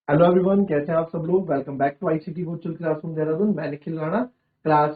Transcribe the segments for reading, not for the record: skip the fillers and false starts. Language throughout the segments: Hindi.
हेलो एवरीवन, कैसे हैं आप सब लोग। Welcome back to ICT virtual classroom Dehradun. मैं निखिल राणा। क्लास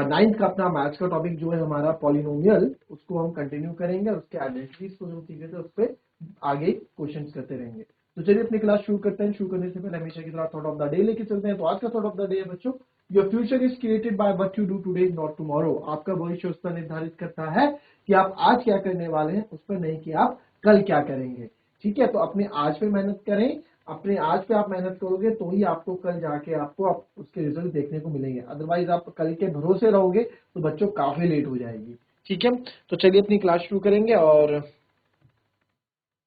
9th का अपना मैथ्स का टॉपिक जो है हमारा पॉलिनोमियल, उसको हम कंटिन्यू करेंगे और उसके आइडेंटिटीज को जो सीखे थे उस पर आगे क्वेश्चंस करते रहेंगे। तो चलिए अपनी क्लास शुरू करते हैं। शुरू करने से पहले हमेशा की तरह थॉट ऑफ द डे लेके चलते हैं। तो आज का थॉट ऑफ द डे है बच्चों, your future is created by what you do today not tomorrow. आपका भविष्य उस पर निर्धारित करता है कि आप आज क्या करने वाले हैं, उस पर नहीं कि आप कल क्या करेंगे। ठीक है, तो अपने आज पे मेहनत करें। अपने आज पे आप मेहनत करोगे तो ही आपको कल जाके आप उसके रिजल्ट देखने को मिलेंगे। अदरवाइज आप कल के भरोसे रहोगे तो बच्चों काफी लेट हो जाएगी। ठीक है, तो चलिए अपनी क्लास शुरू करेंगे। और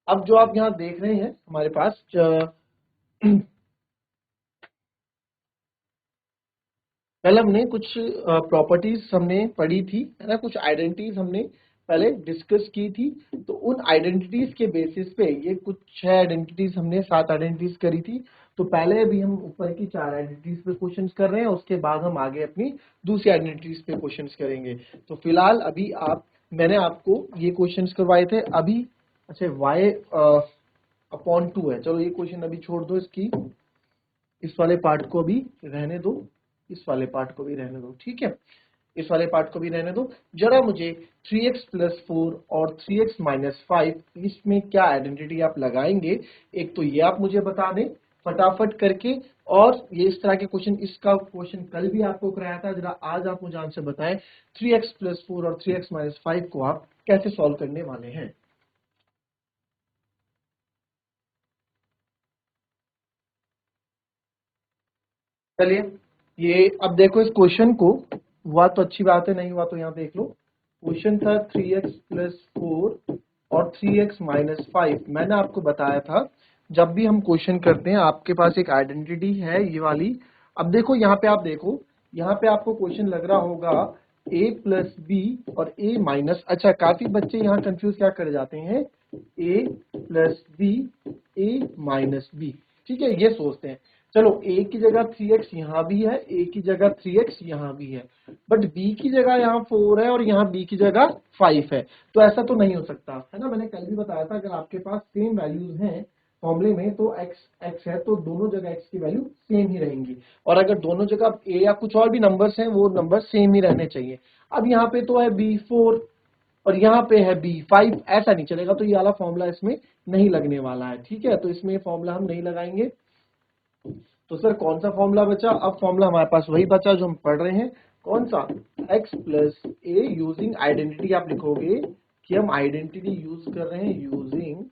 अब जो आप यहाँ देख रहे हैं हमारे पास कल हमने कुछ प्रॉपर्टीज हमने पढ़ी थी, है ना। कुछ आइडेंटिटीज हमने पहले डिस्कस की थी। तो उन आइडेंटिटीज के बेसिस पे ये कुछ 6 आइडेंटिटीज हमने 7 आइडेंटिटीज करी थी। तो पहले भी हम ऊपर की 4 आइडेंटिटीज पे क्वेश्चंस कर रहे हैं, उसके बाद हम आगे अपनी दूसरी आइडेंटिटीज पे क्वेश्चंस करेंगे। तो फिलहाल अभी मैंने आपको ये क्वेश्चंस करवाए थे अभी। अच्छा, y अपॉन 2 है। चलो ये क्वेश्चन अभी छोड़ दो, इसकी इस वाले पार्ट को अभी रहने दो, इस वाले पार्ट को भी रहने दो। ठीक है, इस वाले पार्ट को भी रहने दो। जरा मुझे 3x+4 और 3x-5 इसमें क्या आइडेंटिटी आप लगाएंगे, एक तो ये आप मुझे बता दें फटाफट करके। और ये इस तरह के क्वेश्चन, इसका क्वेश्चन कल भी आपको कराया था, जरा आज आप मुझे आंसर बताएं 3x+4 और 3x-5 को आप कैसे सॉल्व करने वाले हैं। चलिए, ये अब देखो इस क्वेश्चन को, हुआ तो अच्छी बात है, नहीं हुआ तो यहाँ देख लो। क्वेश्चन था 3x+4 और 3x-5। मैंने आपको बताया था जब भी हम क्वेश्चन करते हैं आपके पास एक आइडेंटिटी है ये वाली। अब देखो यहाँ पे, आप देखो यहाँ पे आपको क्वेश्चन लग रहा होगा a+b और a-, अच्छा, काफी बच्चे यहाँ कंफ्यूज क्या कर जाते हैं, a+b a-b। ठीक है, ये सोचते हैं चलो a की जगह 3x यहाँ भी है, a की जगह 3x यहाँ भी है, बट b की जगह यहाँ 4 है और यहाँ b की जगह 5 है। तो ऐसा तो नहीं हो सकता, है ना। मैंने कल भी बताया था, अगर आपके पास सेम वैल्यूज हैं फॉर्मूले में तो x है तो दोनों जगह x की वैल्यू सेम ही रहेंगी। और अगर दोनों जगह a या कुछ और भी नंबर्स हैं वो नंबर सेम ही रहने चाहिए। अब यहाँ पे तो है b4 और यहाँ पे है b5, ऐसा नहीं चलेगा। तो ये वाला फॉर्मूला इसमें नहीं लगने वाला है। ठीक है, तो इसमें फॉर्मूला हम नहीं लगाएंगे। तो सर कौन सा फॉर्मूला बचा, अब फॉर्मूला हमारे पास वही बचा जो हम पढ़ रहे हैं। कौन सा, x+a यूजिंग आइडेंटिटी। आप लिखोगे कि हम आइडेंटिटी यूज कर रहे हैं, यूजिंग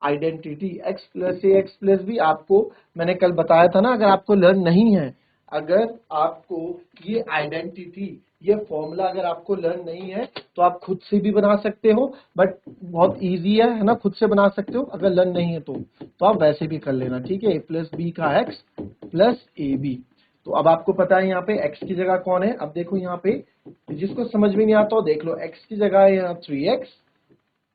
आइडेंटिटी x+a x+b। आपको मैंने कल बताया था ना, अगर आपको लर्न नहीं है, अगर आपको ये आइडेंटिटी, ये फॉर्मूला अगर आपको लर्न नहीं है तो आप खुद से भी बना सकते हो। बट बहुत इजी है ना, खुद से बना सकते हो। अगर लर्न नहीं है तो आप वैसे भी कर लेना। ठीक है, a+b का x प्लस ab। तो अब आपको पता है यहाँ पे x की जगह कौन है। अब देखो यहाँ पे, जिसको समझ में नहीं आता हो देख लो, x की जगह है यहाँ 3x,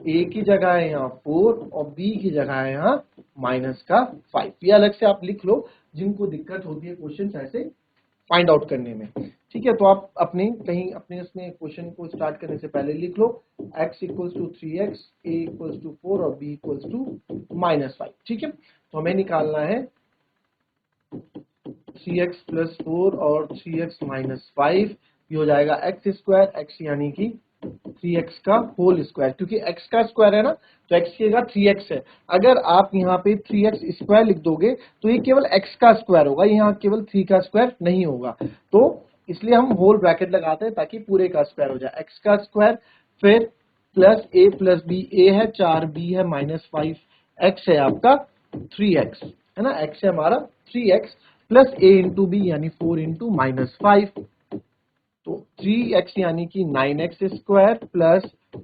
ए की जगह है यहाँ 4 और बी की जगह है यहाँ -5। ये अलग से आप लिख लो, जिनको दिक्कत होती है क्वेश्चन ऐसे फाइंड आउट करने में। ठीक है, तो आप अपने कहीं अपने इसमें क्वेश्चन को स्टार्ट करने से पहले लिख लो x equals to 3x, a equals to 4 और b इक्वल्स टू -5। ठीक है, तो हमें निकालना है 3x+4 और 3x-5। ये हो जाएगा x², x यानी कि 3x का होल स्क्वायर, क्योंकि x का स्क्वायर है ना, तो x की जगह 3x है। अगर आप यहाँ पे 3x² लिख दोगे तो ये केवल x का स्क्वायर होगा, यहाँ केवल 3 का स्क्वायर नहीं होगा। तो इसलिए हम होल ब्रैकेट लगाते हैं ताकि पूरे का स्क्वायर हो जाए, x का स्क्वायर। फिर प्लस a+b, a है 4b है -5, x है आपका 3x, है ना, x है हमारा 3x plus a into B यानी 4 इंटू -5। तो 3x यानी कि 9x² plus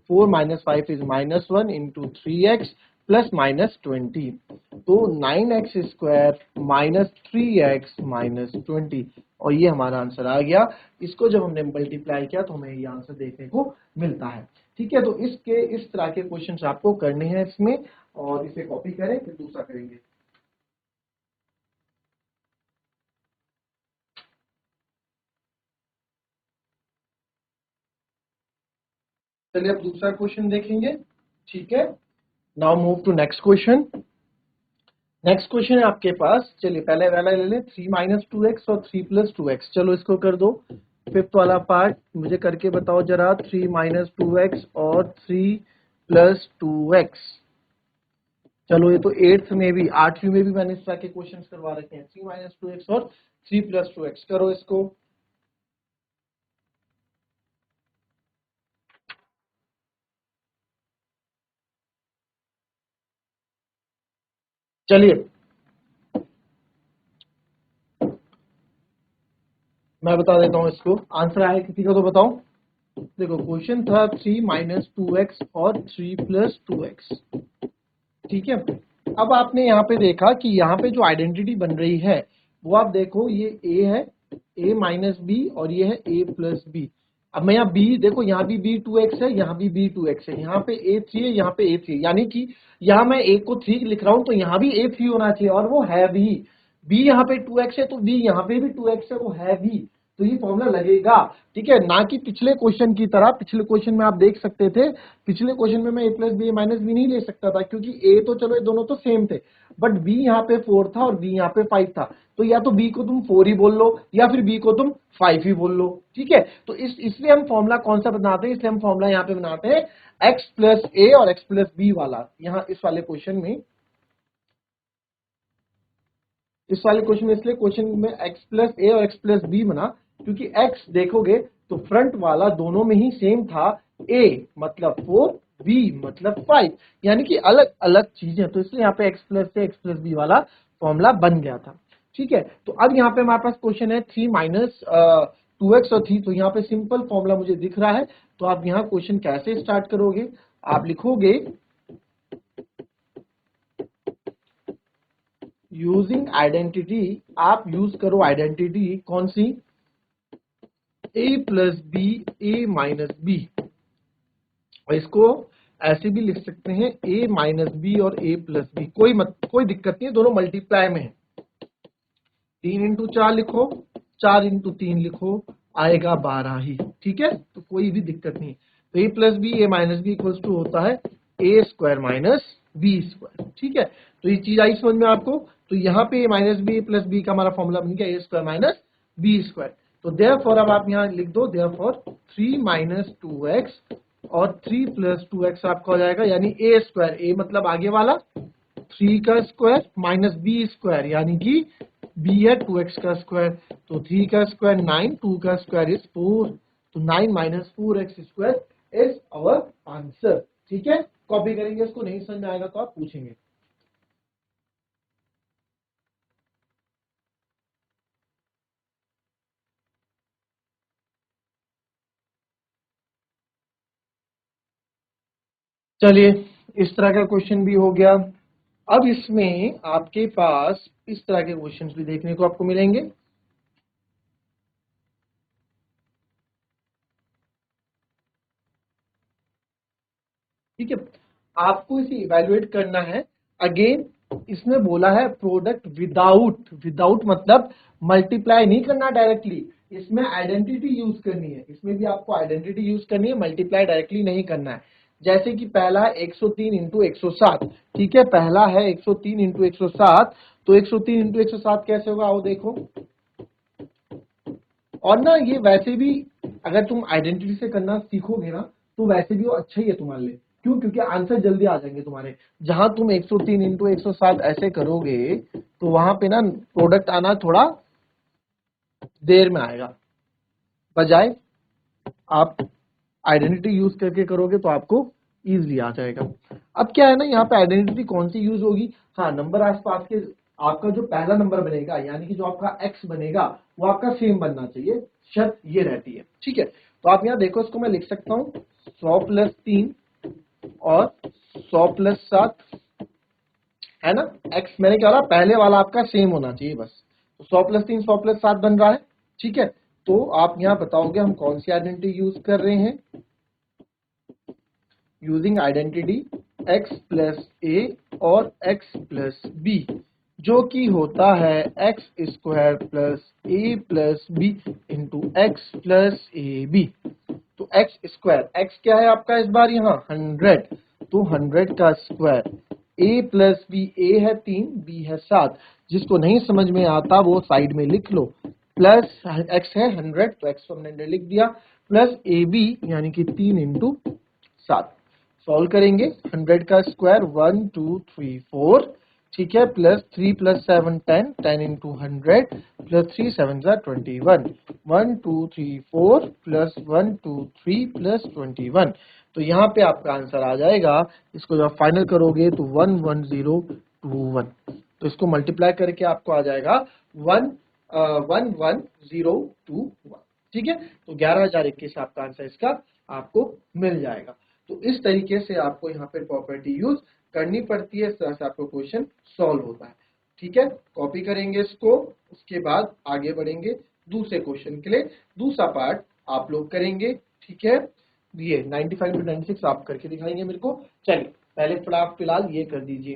4 -5 is -1 into 3x plus -20। तो 9x² माइनस 3x -20, और ये हमारा आंसर आ गया। इसको जब हमने मल्टीप्लाई किया तो हमें ये आंसर देखने को मिलता है। ठीक है, तो इस तरह के क्वेश्चंस आपको करने हैं इसमें, और इसे कॉपी करें फिर दूसरा करेंगे। चलिए अब दूसरा क्वेश्चन देखेंगे। ठीक है, now move to next question. Next question है आपके पास, चलिए पहले वाला ले लें, 3 माइनस टू एक्स और 3 प्लस टू एक्स। चलो इसको कर दो। फिफ्थ वाला पार्ट मुझे करके बताओ जरा, 3 माइनस टू एक्स और 3 प्लस टू एक्स। चलो ये तो एट्थ में भी, आठवीं में भी मैंने इस तरह के क्वेश्चन करवा रखे हैं। 3 माइनस टू एक्स और 3 प्लस टू एक्स, करो इसको। चलिए मैं बता देता हूँ इसको, आंसर आया किसी का तो बताओ। देखो क्वेश्चन था 3 माइनस टू एक्स और 3 प्लस टू एक्स, ठीक है। अब आपने यहाँ पे देखा कि यहाँ पे जो आइडेंटिटी बन रही है वो आप देखो, ये a है, a माइनस बी, और ये है a प्लस बी। अब मैं यहाँ b देखो, यहाँ भी b 2x है, यहाँ भी b 2x है, यहाँ पे a 3 है, यहाँ पे a 3 है, यानी कि यहाँ मैं a को 3 लिख रहा हूँ तो यहाँ भी a 3 होना चाहिए, और वो है भी। b यहाँ पे 2x है तो b यहाँ पे भी 2x है, वो है भी, तो ये फॉर्मूला लगेगा, ठीक है। ना कि पिछले क्वेश्चन की तरह, पिछले क्वेश्चन में आप देख सकते थे, पिछले क्वेश्चन में मैं a plus B minus B नहीं ले सकता था, क्योंकि a तो चलो ये दोनों तो सेम थे, बट b यहाँ पे 4 था और b यहाँ पे 5 था, तो या तो b को तुम 4 ही बोल लो या फिर b को तुम 5 ही बोल लो, ठीक है। तो इसलिए हम फॉर्मूला कौन सा बनाते हैं, इसलिए हम फॉर्मूला यहाँ पे बनाते हैं x प्लस ए और x प्लस बी वाला। यहाँ इस वाले क्वेश्चन में, इस वाले क्वेश्चन में, इसलिए क्वेश्चन में x प्लस ए और x प्लस बी बना, क्योंकि x देखोगे तो फ्रंट वाला दोनों में ही सेम था, a मतलब 4, b मतलब 5, यानी कि अलग अलग चीजें, तो इसलिए यहाँ पे x प्लस ए x प्लस बी वाला फॉर्मूला बन गया था, ठीक है। तो अब यहाँ पे हमारे पास क्वेश्चन है 3 माइनस टू एक्स और 3, तो यहाँ पे सिंपल फॉर्मूला मुझे दिख रहा है। तो आप यहाँ क्वेश्चन कैसे स्टार्ट करोगे, आप लिखोगे यूजिंग आइडेंटिटी, आप यूज करो आइडेंटिटी कौन सी, a plus B, A minus B, और इसको ऐसे भी लिख सकते हैं a माइनस बी और a प्लस बी, कोई दिक्कत नहीं है, दोनों मल्टीप्लाई में है। 3 इंटू 4 लिखो, 4 इंटू 3 लिखो, आएगा 12 ही, ठीक है, तो कोई भी दिक्कत नहीं। तो a plus B, A minus B equals to होता है A square minus B square, ठीक है। तो ये चीज आई समझ में आपको। तो यहाँ पे ए माइनस बी प्लस बी का हमारा फॉर्मूला बन गया ए स्क्वायर माइनस बी स्क्वायर। तो देयरफॉर अब आप यहाँ लिख दो, देयरफॉर 3 माइनस टू एक्स और 3 प्लस टू एक्स आपका हो जाएगा, यानी ए स्क्वायर, ए मतलब आगे वाला, 3 का स्क्वायर माइनस बी स्क्वायर, यानी कि b है 2x का स्क्वायर, तो 3 का स्क्वायर 9, 2 का स्क्वायर इज 4, तो 9 minus 4x square is our answer, ठीक है। कॉपी करेंगे, इसको नहीं समझ में आएगा तो आप पूछेंगे। चलिए इस तरह का क्वेश्चन भी हो गया। अब इसमें आपके पास इस तरह के क्वेश्चंस भी देखने को आपको मिलेंगे। ठीक है, आपको इसे इवेलुएट करना है। अगेन इसने बोला है प्रोडक्ट विदाउट, विदाउट मतलब मल्टीप्लाई नहीं करना डायरेक्टली, इसमें आइडेंटिटी यूज करनी है, इसमें भी आपको आइडेंटिटी यूज करनी है, मल्टीप्लाई डायरेक्टली नहीं करना है। जैसे कि पहला है 103 इंटू 107, ठीक है, पहला है 103 इंटू 107, तो 103 इंटू 107 कैसे होगा, आओ देखो। और ना ये वैसे भी अगर तुम आइडेंटिटी से करना सीखोगे ना, तो वैसे भी वो अच्छा ही है तुम्हारे लिए। क्यों, क्योंकि आंसर जल्दी आ जाएंगे तुम्हारे। जहां तुम 103 इंटू 107 ऐसे करोगे तो वहां पे ना प्रोडक्ट आना थोड़ा देर में आएगा, बजाय आप आइडेंटिटी यूज करके करोगे तो आपको इजीली आ जाएगा। अब क्या है ना, यहाँ पे आइडेंटिटी कौन सी यूज होगी, हाँ नंबर आसपास के, आपका जो पहला नंबर बनेगा यानी कि जो आपका एक्स बनेगा वो आपका सेम बनना चाहिए, शर्त ये रहती है, ठीक है। तो आप यहाँ देखो, इसको मैं लिख सकता हूँ 100 प्लस 3 और 100 प्लस 7, है ना। एक्स मैंने क्या बोला, पहले वाला आपका सेम होना चाहिए बस, तो 100 प्लस 3 100 प्लस 7 बन रहा है, ठीक है। तो आप यहाँ बताओगे हम कौन सी आइडेंटिटी यूज कर रहे हैं, using identity x plus A और x प्लस बी, जो कि होता है X square plus A plus B into X plus A B. तो एक्स स्क्वायर, एक्स क्या है आपका इस बार यहाँ 100, तो 100 का square a plus B, a है 3, b है 7। जिसको नहीं समझ में आता वो साइड में लिख लो। प्लस x है 100, तो x को हमने लिख दिया, प्लस ए बी यानी कि 3 इंटू 7। सॉल्व करेंगे, 100 का स्क्वायर 1 2 3 4, ठीक है, plus 3 plus 7 10, 10 into 100, plus 3 7 21, 1 2 3 4 plus 1 2 3 plus 21। तो यहाँ पे आपका आंसर आ जाएगा। इसको जब फाइनल करोगे तो 11021, तो इसको मल्टीप्लाई करके आपको आ जाएगा 11021, ठीक है। तो 11,021 आपका आंसर इसका आपको मिल जाएगा। तो इस तरीके से आपको यहाँ पे प्रॉपर्टी यूज करनी पड़ती है, इस तरह से आपको क्वेश्चन सॉल्व होता है, ठीक है। कॉपी करेंगे इसको, उसके बाद आगे बढ़ेंगे दूसरे क्वेश्चन के लिए। दूसरा पार्ट आप लोग करेंगे, ठीक है। ये 95 to 96 आप करके दिखाएंगे मेरे को। चलिए पहले फिलहाल ये कर दीजिए।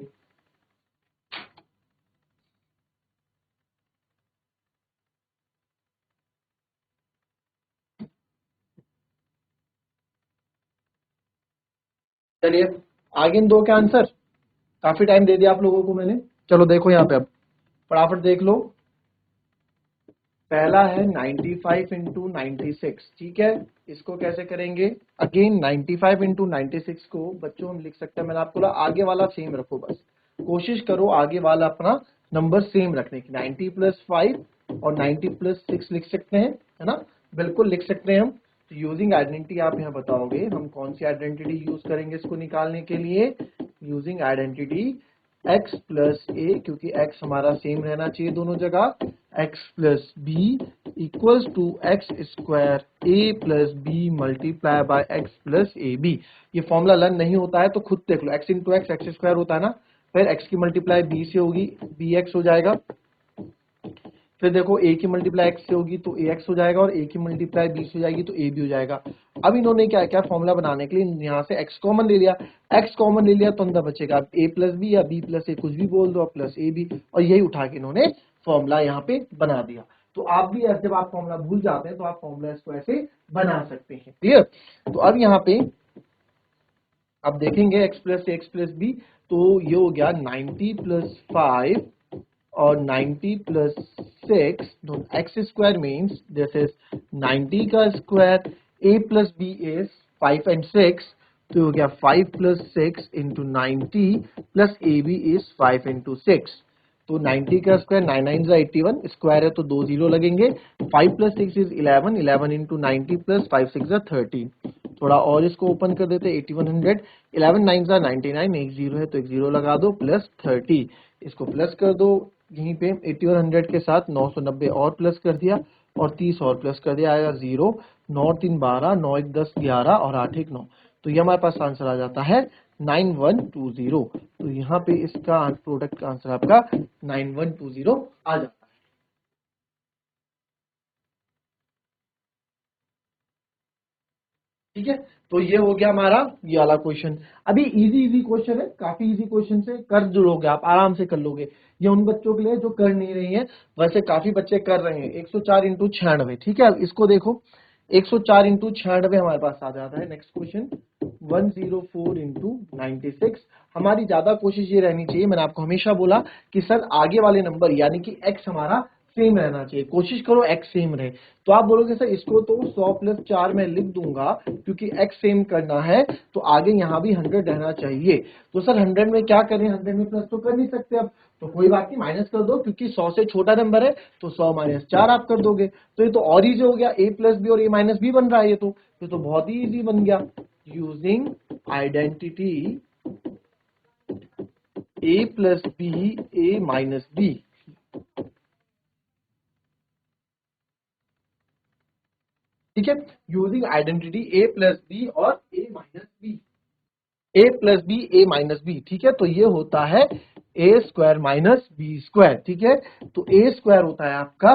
चलिए आगे दो के आंसर, काफी टाइम दे दिया आप लोगों को मैंने। चलो देखो यहाँ पे, अब फटाफट देख लो। पहला है 95 इंटू 96, ठीक है। इसको कैसे करेंगे? अगेन 95 इंटू 96 को बच्चों हम लिख सकते हैं, मैंने आपको बोला आगे वाला सेम रखो, बस कोशिश करो आगे वाला अपना नंबर सेम रखने की। 90 प्लस 5 और 90 प्लस 6 लिख सकते हैं, है ना, बिल्कुल लिख सकते हैं हम। तो यूजिंग आइडेंटिटी आप यहाँ बताओगे, हम कौन सी आइडेंटिटी यूज करेंगे इसको निकालने के लिए? Using identity x plus A, क्योंकि x हमारा सेम रहना चाहिए दोनों जगह। x plus B equals to X square A plus B multiply by x plus A B. ये फॉर्मूला लर्न नहीं होता है तो खुद देख लो, x into X X square होता है ना, फिर x की मल्टीप्लाई b से होगी, bx हो जाएगा। फिर देखो a की मल्टीप्लाई x से होगी तो ax हो जाएगा, और a की मल्टीप्लाई b से हो जाएगी तो a b हो जाएगा। अब इन्होंने क्या क्या फॉर्मूला बनाने के लिए यहाँ से x कॉमन ले लिया, x कॉमन ले लिया तो अंदर बचेगा a प्लस बी या b प्लस ए, कुछ भी बोल दो, प्लस ए बी, और यही उठा के इन्होंने फॉर्मूला यहाँ पे बना दिया। तो आप भी जब आप फॉर्मूला भूल जाते हैं तो आप फॉर्मूला इसको ऐसे बना सकते हैं, क्लियर। तो अब यहाँ पे अब देखेंगे x प्लस ए एक्स प्लस बी, तो ये हो गया 90 प्लस 5 और 90 प्लस 6, तो X square means this is 90 का square, a plus B is 5 and 6, तो हो गया 5 plus 6 into 90 plus A B is 5 into 6। तो 90 का स्क्वायर 9 9 जा 81, स्क्वायर है तो 2 जीरो लगेंगे। 5 प्लस 6 इज 11, 11 इंटू 90 प्लस 5 6 जा 13। थोड़ा और इसको ओपन कर देते, 8100, 11 9 जा 99, एक जीरो है तो एक जीरो लगा दो, प्लस 30, इसको प्लस कर दो यहीं पे 8100 के साथ 990 और प्लस कर दिया, और 30 और प्लस कर दिया, आएगा 0, 9 3 12, 9 1 10 11 और 8 1 9। तो ये हमारे पास आंसर आ जाता है 9120। तो यहाँ पे इसका प्रोडक्ट का आंसर आपका 9120 आ जाता है। ठीक है, तो ये हो गया हमारा ये वाला क्वेश्चन। अभी इजी इजी क्वेश्चन है, काफी इजी क्वेश्चन से कर जो लोगे आप आराम से कर लोगे। ये उन बच्चों के लिए जो कर नहीं रही हैं, वैसे काफी बच्चे कर रहे हैं। 104 इंटू 96, ठीक है। अब इसको देखो, 104 इंटू 96 हमारे पास आ जाता है। Next question 104 into 96। हमारी ज्यादा कोशिश ये रहनी चाहिए, मैंने आपको हमेशा बोला कि सर आगे वाले नंबर यानी कि x हमारा सेम रहना चाहिए, कोशिश करो x सेम रहे। तो आप बोलोगे सर इसको तो 100 प्लस 4 में लिख दूंगा क्योंकि x सेम करना है, तो आगे यहाँ भी 100 रहना चाहिए। तो सर 100 में क्या करें, 100 में प्लस तो कर नहीं सकते अब, तो कोई बात नहीं, माइनस कर दो, क्योंकि 100 से छोटा नंबर है तो 100 माइनस 4 आप कर दोगे। तो ये तो और इजी हो गया, a प्लस बी और a माइनस बी बन रहा है, ये तो बहुत ही इजी बन गया। Using identity a plus B a minus B, ठीक है। Using identity a plus B और a minus B, a plus B a minus B, ठीक है। तो ये होता है a square minus B square, ठीक है। तो a स्क्वायर होता है आपका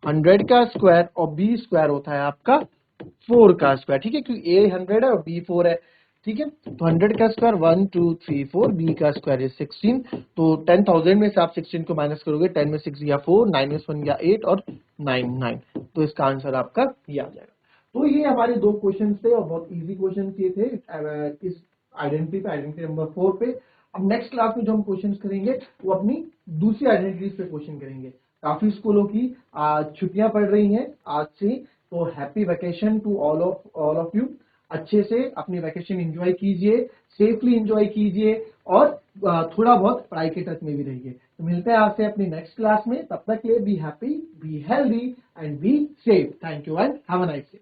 100 का स्क्वायर और b स्क्वायर होता है आपका 4 का स्क्वायर, ठीक है, क्योंकि a 100 है और b 4 है, ठीक है। तो 100 का स्क्वायर 1 2 3 4, b का स्क्वायर इज 16। तो 10,000 में से आप 16 को माइनस करोगे, 10 में 6 गया 4, 9 में 1 गया 8 और 9 9, तो इसका आंसर आपका ये आ जाएगा। तो ये हमारे दो क्वेश्चन थे और बहुत इजी क्वेश्चन ये थे। इस आइडेंटिटी पे, आइडेंटिटी नंबर 4 पे। अब नेक्स्ट क्लास में जो हम क्वेश्चन करेंगे वो अपनी दूसरी आइडेंटिटीज पे क्वेश्चन करेंगे। काफी स्कूलों की छुट्टियां पड़ रही हैं आज से, तो happy vacation to all of you. अच्छे से अपनी वैकेशन एंजॉय कीजिए, सेफली एंजॉय कीजिए और थोड़ा बहुत पढ़ाई के टच में भी रहिए। तो मिलते हैं आपसे अपनी नेक्स्ट क्लास में, तब तक के लिए be happy, be healthy and be safe. Thank you and have a nice day.